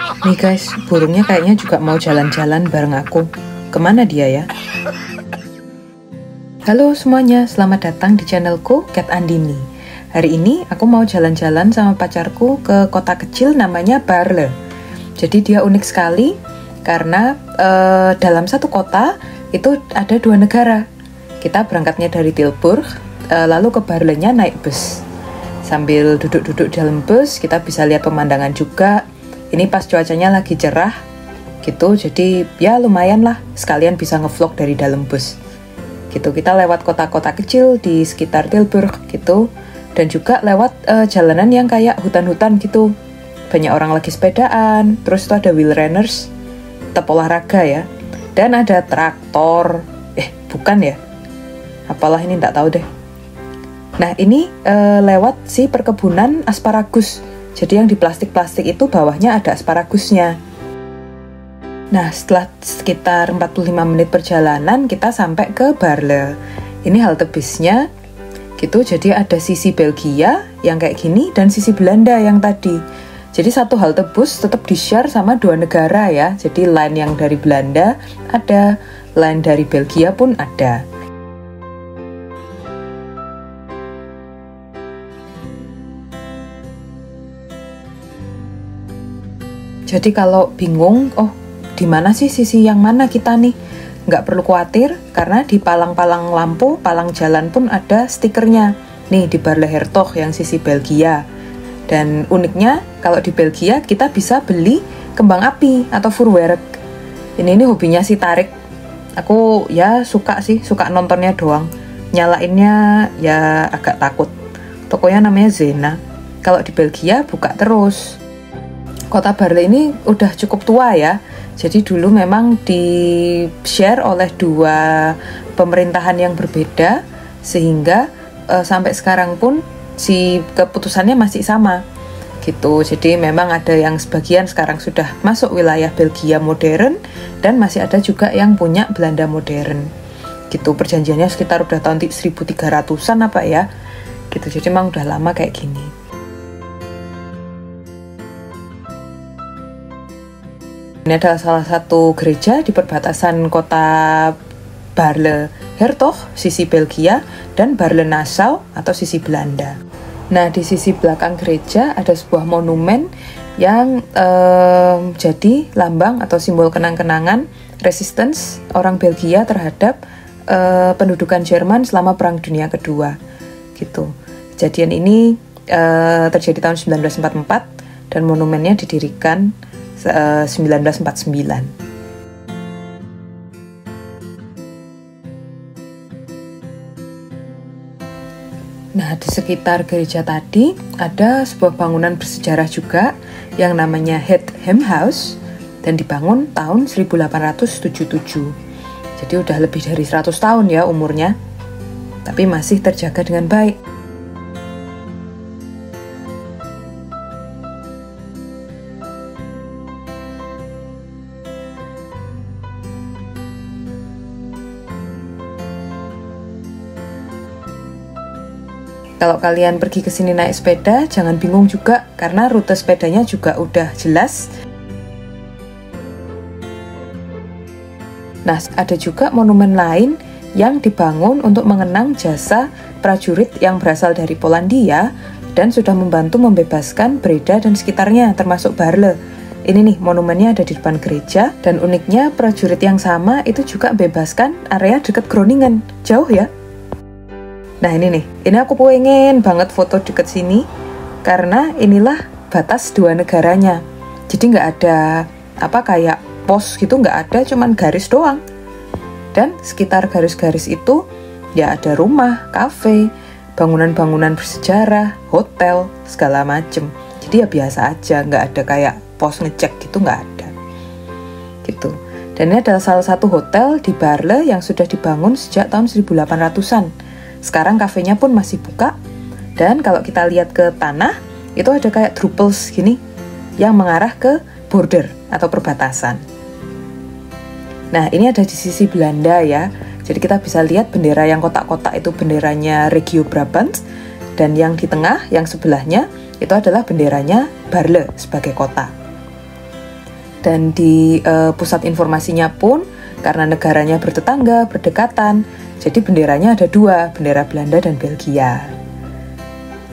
Nih guys, burungnya kayaknya juga mau jalan-jalan bareng aku. Kemana dia ya? Halo semuanya, selamat datang di channelku Cat Andini. Hari ini aku mau jalan-jalan sama pacarku ke kota kecil namanya Baarle. Jadi dia unik sekali karena dalam satu kota itu ada dua negara. Kita berangkatnya dari Tilburg, lalu ke Baarle-nya naik bus. Sambil duduk-duduk dalam bus, kita bisa lihat pemandangan juga. Ini pas cuacanya lagi cerah gitu, jadi ya lumayan lah, sekalian bisa ngevlog dari dalam bus gitu. Kita lewat kota-kota kecil di sekitar Tilburg gitu, dan juga lewat jalanan yang kayak hutan-hutan gitu. Banyak orang lagi sepedaan, terus itu ada wheelrunners, tetap olahraga ya. Dan ada traktor, bukan ya, apalah ini nggak tahu deh. Nah ini lewat si perkebunan asparagus. Jadi yang di plastik-plastik itu bawahnya ada asparagusnya. Nah setelah sekitar 45 menit perjalanan kita sampai ke Baarle. Ini halte bisnya gitu, jadi ada sisi Belgia yang kayak gini dan sisi Belanda yang tadi. Jadi satu halte bus tetap di-share sama dua negara ya. Jadi line yang dari Belanda ada, line dari Belgia pun ada. Jadi kalau bingung, di mana sih sisi yang mana kita nih? Nggak perlu khawatir, karena di palang-palang lampu, palang jalan pun ada stikernya. Nih di Baarle Hertog yang sisi Belgia. Dan uniknya, kalau di Belgia kita bisa beli kembang api atau vuurwerk. Ini hobinya si Tarik. Aku ya suka nontonnya doang. Nyalainnya ya agak takut. Tokonya namanya Zena. Kalau di Belgia buka terus. Kota Baarle ini udah cukup tua ya. Jadi dulu memang di-share oleh dua pemerintahan yang berbeda, sehingga sampai sekarang pun si keputusannya masih sama gitu. Jadi memang ada yang sebagian sekarang sudah masuk wilayah Belgia modern, dan masih ada juga yang punya Belanda modern gitu. Perjanjiannya sekitar udah tahun 1300-an apa ya gitu. Jadi memang udah lama kayak gini. Ini adalah salah satu gereja di perbatasan kota Baarle Hertog, sisi Belgia, dan Baarle Nassau atau sisi Belanda. Nah, di sisi belakang gereja ada sebuah monumen yang jadi lambang atau simbol kenang-kenangan resistance orang Belgia terhadap pendudukan Jerman selama Perang Dunia Kedua. Gitu. Kejadian ini terjadi tahun 1944 dan monumennya didirikan 1949. Nah, di sekitar gereja tadi ada sebuah bangunan bersejarah juga yang namanya Hedhem House dan dibangun tahun 1877. Jadi udah lebih dari 100 tahun ya umurnya, tapi masih terjaga dengan baik. Kalau kalian pergi ke sini naik sepeda, jangan bingung juga karena rute sepedanya juga udah jelas. Nah, ada juga monumen lain yang dibangun untuk mengenang jasa prajurit yang berasal dari Polandia dan sudah membantu membebaskan Breda dan sekitarnya, termasuk Baarle. Ini nih, monumennya ada di depan gereja, dan uniknya prajurit yang sama itu juga bebaskan area dekat Groningen. Jauh ya? Nah ini aku pengen banget foto deket sini karena inilah batas dua negaranya. Jadi nggak ada kayak pos gitu, nggak ada, cuman garis doang. Dan sekitar garis-garis itu ya ada rumah, kafe, bangunan-bangunan bersejarah, hotel, segala macem. Jadi ya biasa aja, nggak ada kayak pos ngecek gitu, nggak ada gitu. Dan ini adalah salah satu hotel di Baarle yang sudah dibangun sejak tahun 1800-an. Sekarang kafenya pun masih buka, dan kalau kita lihat ke tanah itu ada kayak druppels gini yang mengarah ke border atau perbatasan. Nah ini ada di sisi Belanda ya, jadi kita bisa lihat bendera yang kotak-kotak itu benderanya Regio Brabant, dan yang di tengah yang sebelahnya itu adalah benderanya Baarle sebagai kota. dan di pusat informasinya pun karena negaranya bertetangga, berdekatan, jadi benderanya ada dua, bendera Belanda dan Belgia.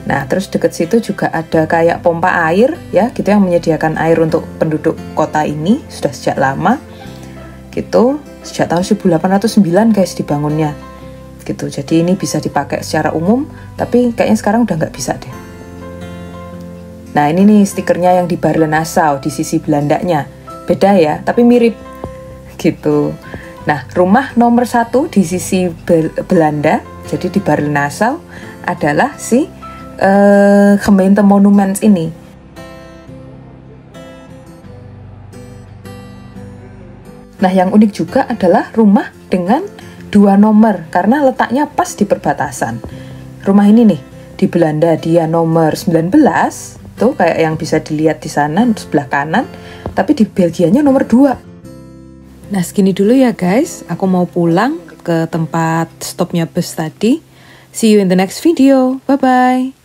Nah, terus dekat situ juga ada kayak pompa air ya, gitu yang menyediakan air untuk penduduk kota ini sudah sejak lama. Gitu, sejak tahun 1809 guys dibangunnya. Gitu. Jadi ini bisa dipakai secara umum, tapi kayaknya sekarang udah nggak bisa deh. Nah, ini nih stikernya yang di Barle Nassau di sisi Belandanya. Beda ya, tapi mirip. Gitu. Nah, rumah nomor 1 di sisi Belanda, jadi di Barle Nassau, adalah si Gemeente Monuments ini. Nah, yang unik juga adalah rumah dengan 2 nomor, karena letaknya pas di perbatasan. Rumah ini nih, di Belanda dia nomor 19, tuh kayak yang bisa dilihat di sana, sebelah kanan, tapi di Belgianya nomor 2. Nah, segini dulu ya guys, aku mau pulang ke tempat stopnya bus tadi. See you in the next video, bye-bye.